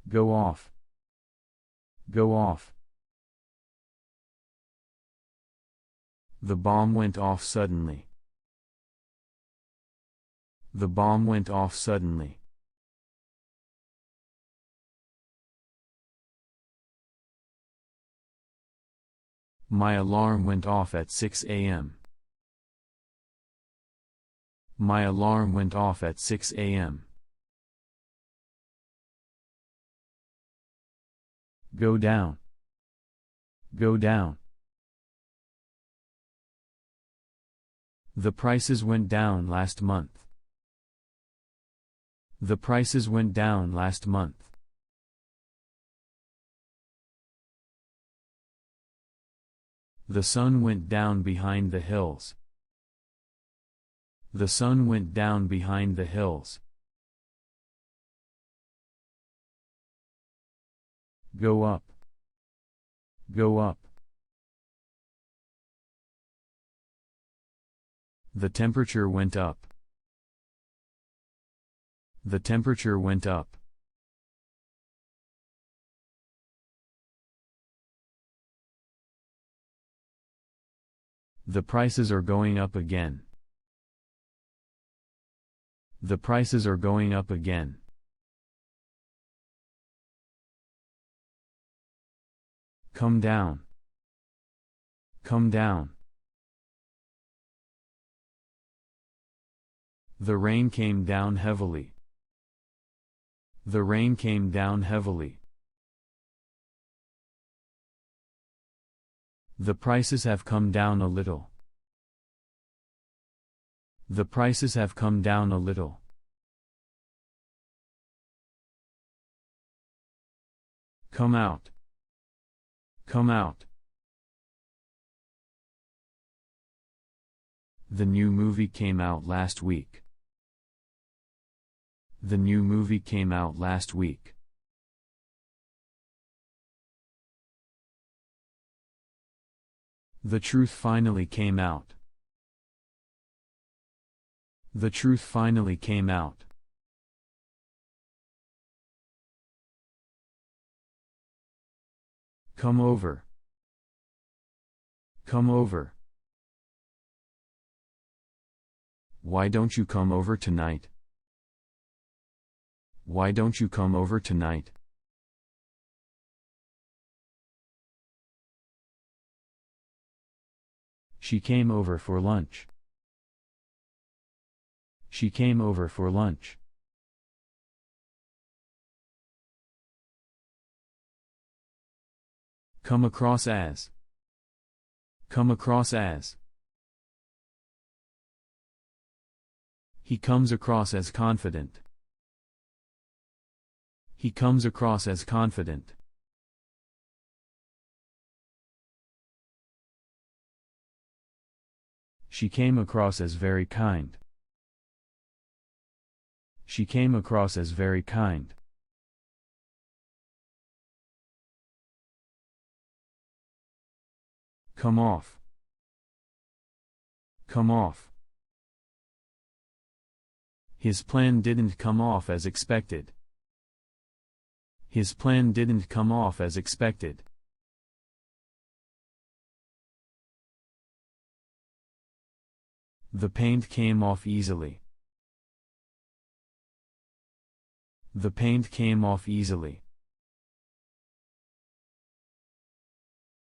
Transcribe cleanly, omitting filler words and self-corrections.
Go off. Go off. The bomb went off suddenly. The bomb went off suddenly. My alarm went off at 6 a.m. My alarm went off at 6 a.m. Go down. Go down. The prices went down last month. The prices went down last month. The sun went down behind the hills. The sun went down behind the hills. Go up. Go up. The temperature went up. The temperature went up. The prices are going up again. The prices are going up again. Come down. Come down. The rain came down heavily. The rain came down heavily. The prices have come down a little. The prices have come down a little. Come out. Come out. The new movie came out last week. The new movie came out last week. The truth finally came out. The truth finally came out. Come over. Come over. Why don't you come over tonight? Why don't you come over tonight? She came over for lunch. She came over for lunch. Come across as. Come across as. He comes across as confident. He comes across as confident. She came across as very kind. She came across as very kind. Come off. Come off. His plan didn't come off as expected. His plan didn't come off as expected. The paint came off easily. The paint came off easily.